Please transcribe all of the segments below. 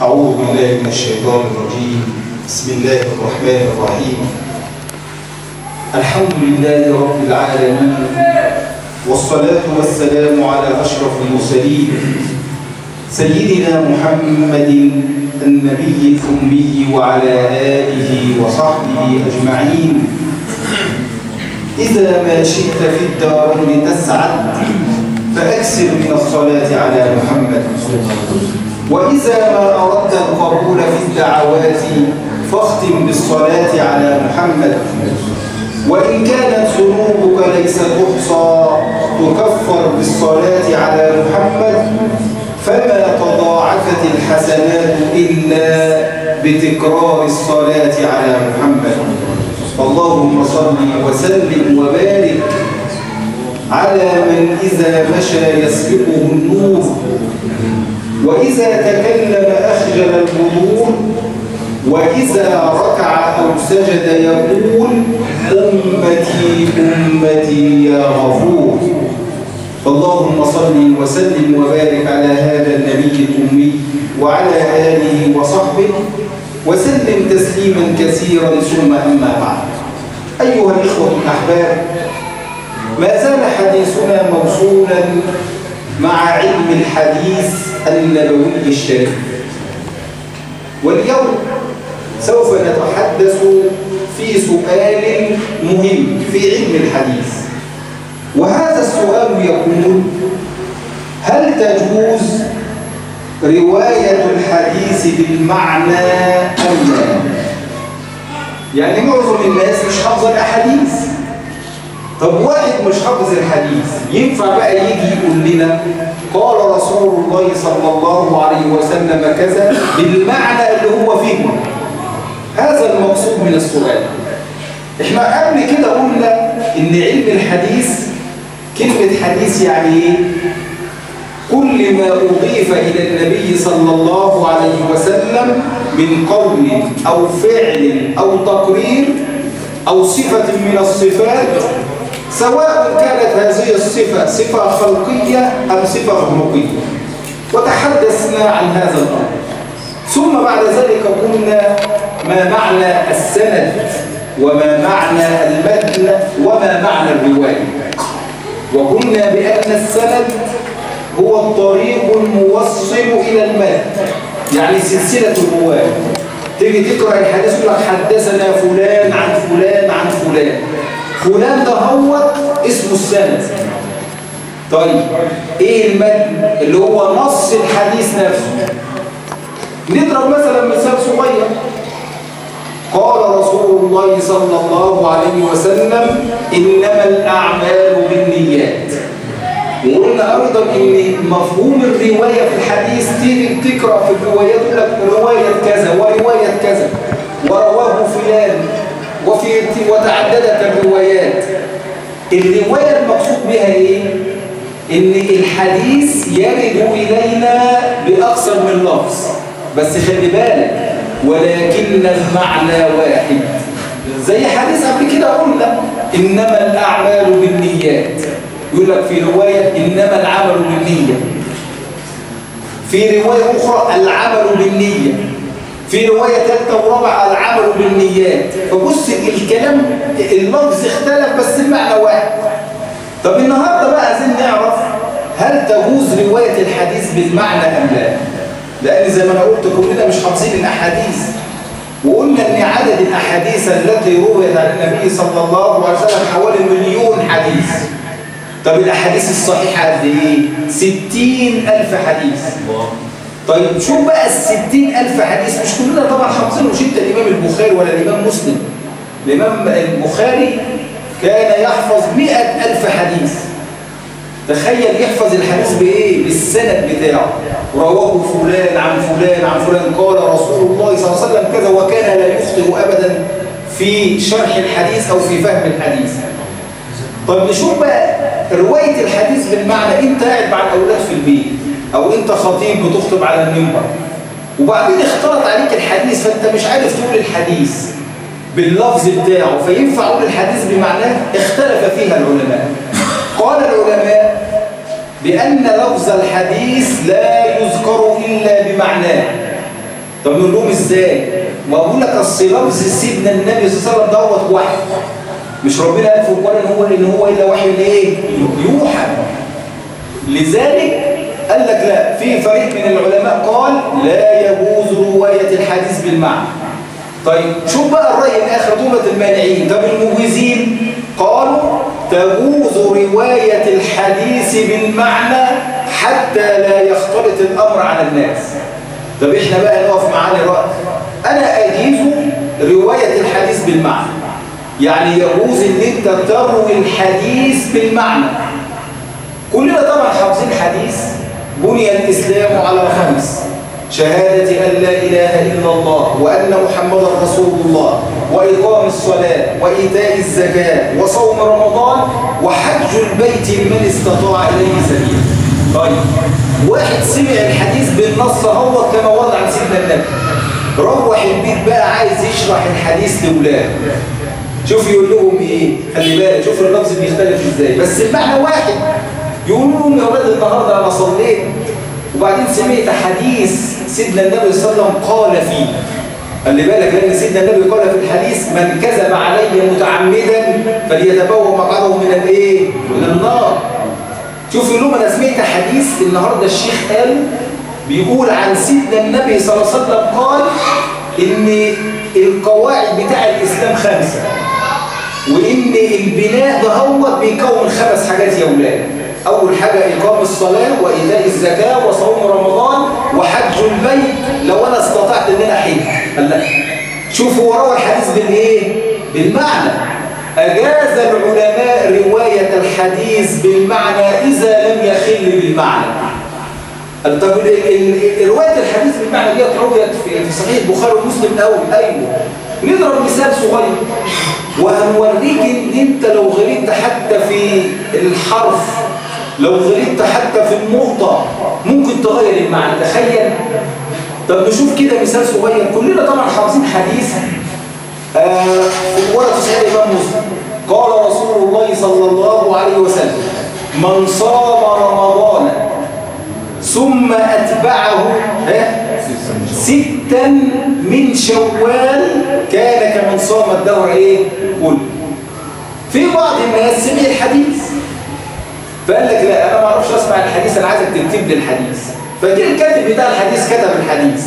أعوذ بالله من الشيطان الرجيم. بسم الله الرحمن الرحيم. الحمد لله رب العالمين، والصلاة والسلام على أشرف المرسلين سيدنا محمد النبي الأمي وعلى آله وصحبه أجمعين. إذا ما شئت في الدارين تسعد فأكثر من الصلاة على محمد، وإذا ما أردت القبول في الدعوات فاختم بالصلاة على محمد. وإن كانت ذنوبك ليس تحصى تكفر بالصلاة على محمد، فما تضاعفت الحسنات إلا بتكرار الصلاة على محمد. اللهم صل وسلم وبارك على من إذا مشى يسبقه النور، وإذا تكلم أخجل البذور، وإذا ركع أو سجد يقول أمتي أمتي يا غفور. اللهم صل وسلم وبارك على هذا النبي الأمي وعلى آله وصحبه وسلم تسليما كثيرا، ثم أما بعد. أيها الإخوة الأحباب، ما زال حديثنا موصولا مع علم الحديث النبوي الشريف، واليوم سوف نتحدث في سؤال مهم في علم الحديث، وهذا السؤال يقول: هل تجوز رواية الحديث بالمعنى أم لا؟ يعني معظم الناس مش حافظ الأحاديث. طب واحد مش حافظ الحديث ينفع بقى يجي يقول لنا قال رسول الله صلى الله عليه وسلم كذا بالمعنى اللي هو فيه؟ هذا المقصود من السؤال. احنا قبل كده قلنا ان علم الحديث كلمة حديث يعني ايه؟ كل ما أضيف إلى النبي صلى الله عليه وسلم من قول أو فعل أو تقرير أو صفة من الصفات، سواء كانت هذه الصفة صفة خلقية أم صفة خلقية، وتحدثنا عن هذا الأمر. ثم بعد ذلك قلنا ما معنى السند، وما معنى المتن، وما معنى الرواية. وقلنا بأن السند هو الطريق الموصل إلى المتن، يعني سلسلة الرواية. تيجي تقرأ الحديث يقول لك حدثنا فلان عن فلان عن فلان، فلان ده هو اسمه السند. طيب ايه المتن؟ اللي هو نص الحديث نفسه. نضرب مثلا مثال صغير: قال رسول الله صلى الله عليه وسلم إنما الأعمال بالنيات. وقلنا أيضا إن مفهوم الرواية في الحديث تيجي تقرأ في الروايات يقول لك رواية كذا ورواية كذا ورواه فلان وتعددت الروايات. الرواية المقصود بها إيه؟ إن الحديث يرد إلينا بأكثر من لفظ، بس خلي بالك ولكن المعنى واحد. زي حديث قبل كده قلنا إنما الأعمال بالنيات، يقول لك في رواية إنما العمل بالنية، في رواية أخرى العمل بالنية، في رواية ثالثة ورابعة العمل بالنيات. فبص الكلام اللفظ اختلف بس المعنى واحد. طب النهارده بقى عايزين نعرف هل تجوز رواية الحديث بالمعنى أم لا؟ لأن زي ما أنا قلت كلنا مش حافظين الأحاديث، وقلنا إن عدد الأحاديث التي رويت عن النبي صلى الله عليه وسلم حوالي 1,000,000 حديث. طب الأحاديث الصحيحة قد إيه؟ 60,000 حديث. طيب شوف بقى 60,000 حديث، مش كلنا طبعا حافظينه. مش انت الإمام البخاري ولا الإمام مسلم. الإمام البخاري كان يحفظ 100,000 حديث. تخيل يحفظ الحديث بإيه؟ بالسند بتاعه. رواه فلان عن فلان عن فلان قال رسول الله صلى الله عليه وسلم كذا، وكان لا يخطئ أبدا في شرح الحديث أو في فهم الحديث. طيب نشوف بقى رواية الحديث بالمعنى. انت قاعد مع الأولاد في البيت، أو انت خطيب بتخطب على المنبر، وبعدين اختلط عليك الحديث فانت مش عارف تقول الحديث باللفظ بتاعه، فينفع اقول الحديث بمعناه؟ اختلف فيها العلماء. قال العلماء بأن لفظ الحديث لا يذكر إلا بمعناه، طب نقول لهم ازاي؟ ما اقول لك اصل لفظ سيدنا النبي صلى الله عليه وسلم دوت وحي، مش ربنا قال في القرآن ان هو الا وحي ايه؟ يوحى. لذلك قال لك لا، في فريق من العلماء قال لا يجوز رواية الحديث بالمعنى. طيب شوف بقى الرأي الآخر دولة المانعين. طب المجيزين قالوا تجوز رواية الحديث بالمعنى حتى لا يختلط الأمر على الناس. طب احنا بقى نقف معانا رأي، أنا أجيز رواية الحديث بالمعنى، يعني يجوز ان انت تروي الحديث بالمعنى. كلنا طبعا حافظين حديث بني الإسلام على 5: شهادة أن لا إله إلا الله وأن محمدا رسول الله وإقام الصلاة وإيتاء الزكاة وصوم رمضان وحج البيت لمن استطاع إليه سبيلا. طيب واحد سمع الحديث بالنص هو كما ورد عن سيدنا النبي، روح البيت بقى عايز يشرح الحديث لأولاده، شوف يقول لهم ايه، خلي بالك شوف اللفظ بيختلف ازاي، بس المعنى واحد. يقول لهم يا اولاد النهارده انا صليت وبعدين سمعت حديث سيدنا النبي صلى الله عليه وسلم قال فيه، خلي بالك لان سيدنا النبي قال في الحديث من كذب علي متعمدا فليتبوأ مقعده من الايه؟ من النار. شوف يقول لهم انا سمعت حديث النهارده الشيخ قال بيقول عن سيدنا النبي صلى الله عليه وسلم قال ان القواعد بتاع الاسلام 5، وان البناء ده هو بيكون 5 حاجات يا اولاد. اول حاجه اقام الصلاه وايتاء الزكاه وصوم رمضان وحج البيت لو انا استطعت ان انا احج. قال لا، شوف هو روى الحديث بالايه؟ بالمعنى. اجاز العلماء روايه الحديث بالمعنى اذا لم يخل بالمعنى. طب روايه الحديث بالمعنى دي رويت في صحيح البخاري ومسلم الاول. ايوه، نضرب مثال صغير وهنوريك ان انت لو غلطت حتى في الحرف، لو غلطت حتى في النقطه ممكن تغير المعنى. تخيل. طب نشوف كده مثال صغير. كلنا طبعا حافظين حديث ورد في صحيح الامام مسلم قال رسول الله صلى الله عليه وسلم من صام رمضان ثم أتبعه 6 من شوال كان كمن صام الدهر ايه؟ كله. في بعض الناس سمع الحديث فقال لك لا انا ما اعرفش اسمع الحديث، انا عايزك تكتب لي الحديث. فجه الكاتب بتاع الحديث كتب الحديث.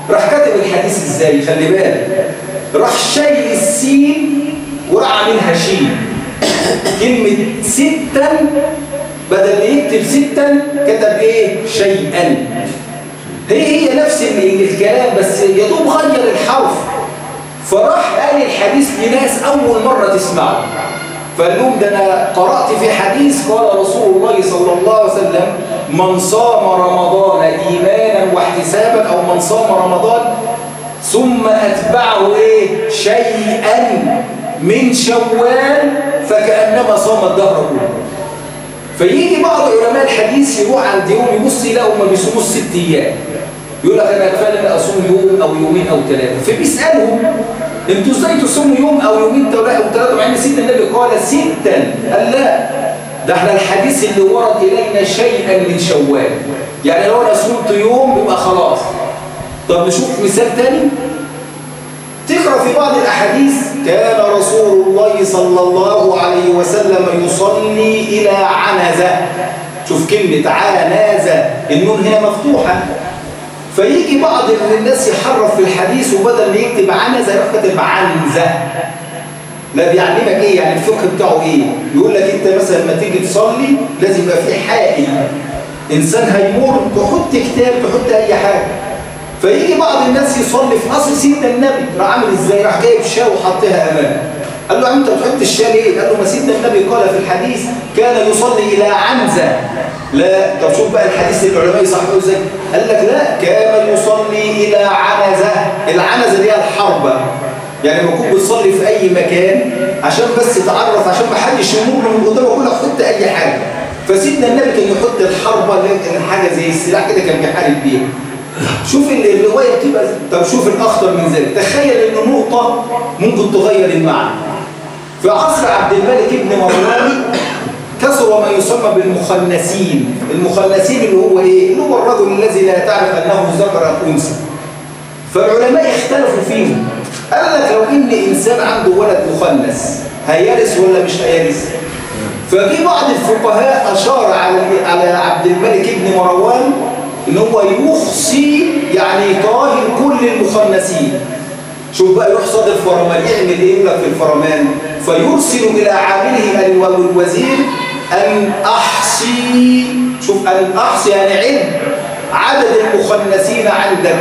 راح كاتب الحديث ازاي؟ خلي بالك، راح شايل السين وراح عاملها شين. كلمة 6 بدل ما يكتب 6 كتب ايه؟ شيئا. هي نفس الكلام بس يدوب غير الحرف. فراح قال الحديث لناس اول مرة تسمعه، فقال لهم ده انا قرأت في حديث قال رسول الله صلى الله عليه وسلم من صام رمضان ايمانا واحتسابا، او من صام رمضان ثم اتبعه ايه؟ شيئا من شوال فكأنما صام الدهر كله. فيجي بعض علماء الحديث يروح عند يوم يبص يلاقوا ما بيصوموش 6 ايام، يقول لك انا كفايه ان اصوم يوم او يومين او 3. فبيسالهم انتوا ازاي تصوموا يوم او يومين او 3 مع ان سيدنا النبي قال 6؟ قال لا، ده احنا الحديث اللي ورد الينا شيئا من شوال، يعني لو انا صمت يوم يبقى خلاص. طب نشوف مثال تاني. تقرأ في بعض الأحاديث كان رسول الله صلى الله عليه وسلم يصلي إلى عنزة. شوف كلمة عنزة، النون هنا مفتوحة. فيجي بعض الناس يحرف في الحديث وبدل ما يكتب عنزة يروح كاتب عنزة. لا، بيعلمك ايه؟ يعني الفقه بتاعه ايه؟ يقول لك انت مثلا لما تيجي تصلي لازم يبقى في حائل، انسان هيمر تحط كتاب تحط اي حاجة. فيجي بعض الناس يصلي في اصل سيدنا النبي راح عامل ازاي؟ راح جايب شاة وحطها امامه. قال له يا عم انت بتحط الشاة ليه؟ قال له ما سيدنا النبي قال في الحديث كان يصلي الى عنزة. لا، طب شوف بقى الحديث العلماء يصححوه ازاي؟ قال لك لا، كان يصلي الى عنزة. العنزة دي الحربة، يعني لما تكون بتصلي في اي مكان عشان بس تعرف، عشان ما حدش يمر من قدامه يقول لك حط اي حاجه. فسيدنا النبي كان يحط الحربه اللي كان حاجه زي السلاح كده كان بيحارب بيها. شوف الروايه بتبقى. طب شوف الاخطر من ذلك، تخيل ان نقطه ممكن تغير المعنى. في عصر عبد الملك ابن مروان كثر ما يسمى بالمخنثين. المخنثين اللي هو ايه؟ اللي هو الرجل الذي لا تعرف انه ذكر ام انثى. فالعلماء اختلفوا فيهم. قال لك لو إن إنسان عنده ولد مخنث هيرث ولا مش هيرث؟ ففي بعض الفقهاء أشار على عبد الملك بن مروان إن هو يخصي، يعني يطاهر كل المخنثين. شوف بقى، يروح صاد الفرمان يعمل ايه لك في الفرمان؟ فيرسل الى عامله الوزير ان احصي، شوف ان احصي يعني عدد المخنثين عندك،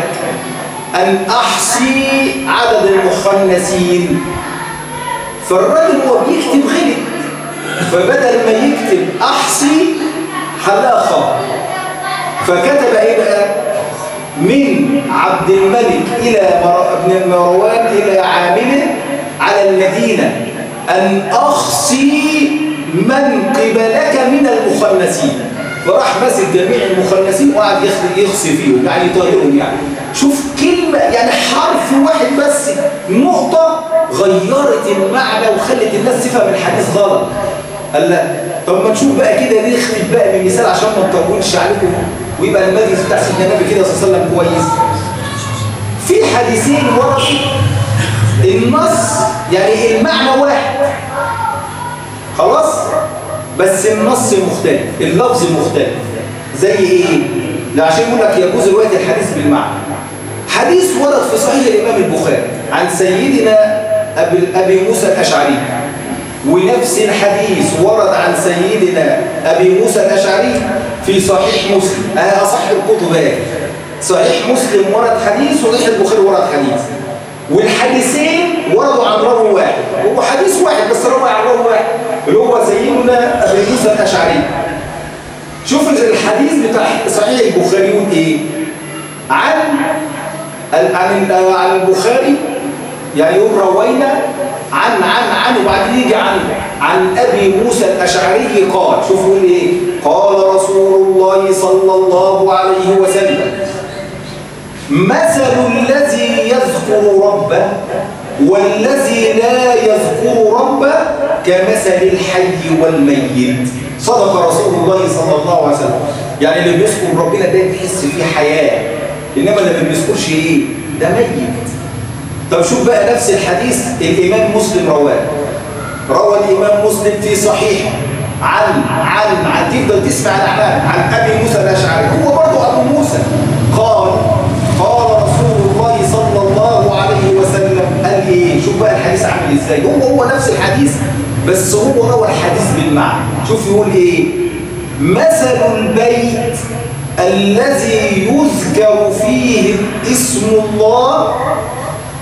ان احصي عدد المخنثين. فالراجل هو بيكتب غلط، فبدل ما يكتب احصي حلها خط، فكتب ايه بقى؟ من عبد الملك إلى ابن مروان إلى عامله على المدينة أن أخصي من قبلك من المخنثين. فراح ماسك جميع المخنثين وقعد يخصي فيهم، يعني يطهرهم. يعني شوف كلمة، يعني حرف واحد بس، نقطة غيرت المعنى وخلت الناس تفهم الحديث غلط. قال لا، طب ما نشوف بقى كده، نختم بقى بمثال عشان ما نطولش عليكم ويبقى المجلس بتاع سيدنا النبي كده صلى الله عليه وسلم كويس. في حديثين ورد النص يعني المعنى واحد خلاص، بس النص مختلف، اللفظ مختلف. زي ايه؟ لا عشان يقول لك يجوز الوقت الحديث بالمعنى. حديث ورد في صحيح الإمام البخاري عن سيدنا أبي موسى الأشعري، ونفس الحديث ورد عن سيدنا أبي موسى الأشعري في صحيح مسلم. أصح الكتب، صحيح مسلم ورد حديث وصحيح البخاري ورد حديث، والحديثين وردوا عن راوي واحد. هو حديث واحد بس روى عن راوي واحد اللي هو سيدنا أبي موسى الأشعري. شوف الحديث بتاع صحيح البخاري يقول ايه؟ عن البخاري، يعني يقول روينا عن وبعدين يجي عن أبي موسى الأشعري قال. شوفوا يقول ايه؟ قال رسول الله صلى الله عليه وسلم: مثل الذي يذكر ربه والذي لا يذكر ربه كمثل الحي والميت. صدق رسول الله صلى الله عليه وسلم. يعني اللي بيذكر ربنا ده تحس فيه حياة، إنما اللي ما بيذكرش ايه؟ ده ميت. طب شوف بقى نفس الحديث الإمام مسلم روى الإمام مسلم في صحيح عن تفضل تسمع الأعلام عن أبي موسى الأشعري، هو برضه أبو موسى قال رسول الله صلى الله عليه وسلم قال إيه؟ شوف بقى الحديث عامل إزاي، هو نفس الحديث بس هو روى الحديث بالمعنى. شوف يقول إيه؟ مثل البيت الذي يذكر فيه اسم الله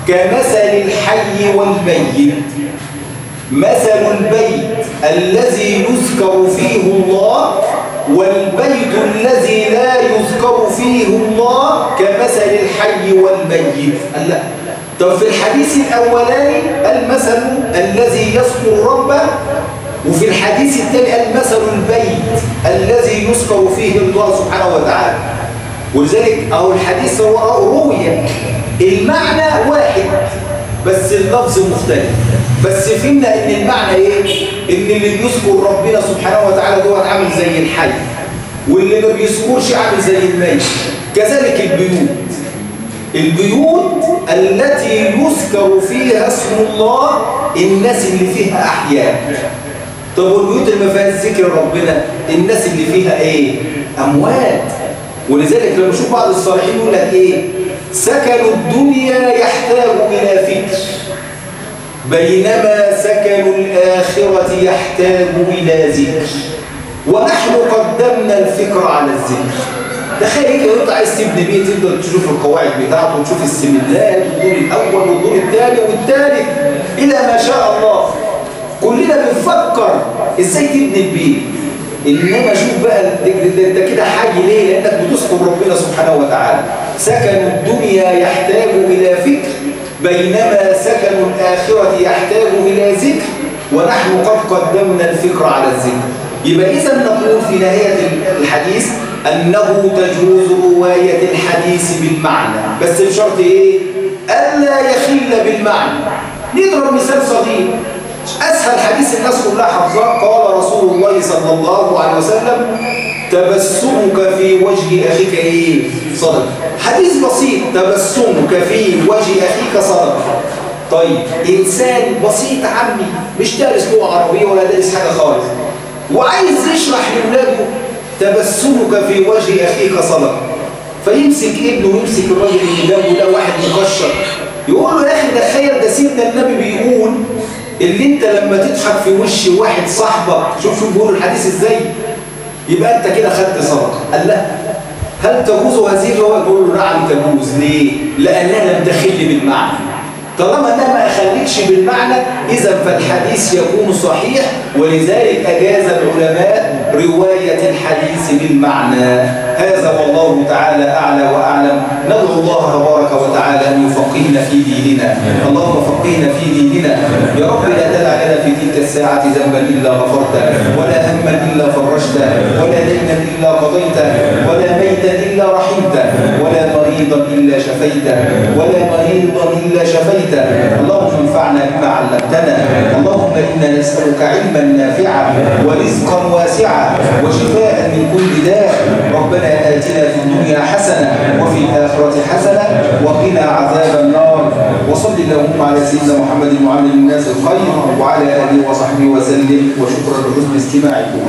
كمثل الحي والميت. مثل البيت الذي يذكر فيه الله والبيت الذي لا يذكر فيه الله كمثل الحي والميت. قال لا، طب في الحديث الأولاني المثل الذي يذكر ربه، وفي الحديث الثاني المثل البيت الذي يذكر فيه الله سبحانه وتعالى. ولذلك أو الحديث روي المعنى واحد بس اللفظ مختلف، بس فهمنا ان المعنى ايه؟ ان اللي بيذكر ربنا سبحانه وتعالى دوت عامل زي الحي، واللي ما بيذكرش عامل زي الميت. كذلك البيوت التي يذكر فيها اسم الله الناس اللي فيها احياء. طب والبيوت اللي ما فيهاش ذكر ربنا الناس اللي فيها ايه؟ اموات. ولذلك لما نشوف بعض الصالحين يقول لك ايه؟ سكن الدنيا يحتاج إلى فكر بينما سكن الآخرة يحتاج إلى ذكر، ونحن قدمنا الفكر على الذكر. تخيل كده انت عايز تبني بيت، تقدر تشوف القواعد بتاعته وتشوف السمنات والدور الأول والدور الثاني والثالث إلى ما شاء الله. كلنا بنفكر ازاي تبني البيت، إنما شوف بقى انت كده حاجي ليه؟ لأنك بتذكر ربنا سبحانه وتعالى. سكن الدنيا يحتاج إلى فكر بينما سكن الآخرة يحتاج إلى ذكر، ونحن قد قدمنا الفكر على الذكر. يبقى إذا نقول في نهاية الحديث أنه تجوز رواية الحديث بالمعنى، بس بشرط إيه؟ ألا يخل بالمعنى. نضرب مثال صغير، أسهل حديث الناس كلها حفظاه. قال رسول الله صلى الله عليه وسلم: تبسمك في وجه أخيك إيه؟ صدقة. حديث بسيط، تبسمك في وجه أخيك صدقة. طيب إنسان بسيط عمي مش دارس لغة عربية ولا دارس حاجة خالص وعايز يشرح لأولاده تبسمك في وجه أخيك صدقة، فيمسك ابنه ويمسك الراجل اللي جنبه ده واحد مكشر يقول له يا أخي تخيل ده سيدنا النبي بيقول اللي أنت لما تضحك في وش واحد صاحبك، شوف بيقولوا الحديث إزاي، يبقى أنت كده خدت صدقة. قال لا، هل تجوز هذه الرواية؟ يقول له نعم تجوز. ليه؟ لأنها لم تخل بالمعنى. طالما انها ما اخلتش بالمعنى اذا فالحديث يكون صحيح، ولذلك اجاز العلماء روايه الحديث بالمعنى. هذا والله تعالى اعلى واعلم. ندعو الله تبارك وتعالى ان يفقهنا في ديننا. اللهم فقهنا في ديننا يا رب. لا تدع لنا في تلك الساعه ذنبا الا غفرته، ولا هما الا فرجته، ولا دينا الا قضيته، ولا ميتا الا رحمته، ولا مريضا الا شفيته، ولا مريضا الا شفيته. اللهم انفعنا بما علمتنا. اللهم إنا نسألك علما نافعا ورزقا واسعا وشفاء من كل داء. ربنا آتنا في الدنيا حسنة وفي الآخرة حسنة وقنا عذاب النار. وصل اللهم على سيدنا محمد معلم الناس الخير وعلى آله وصحبه وسلم. وشكرا لحسن استماعكم.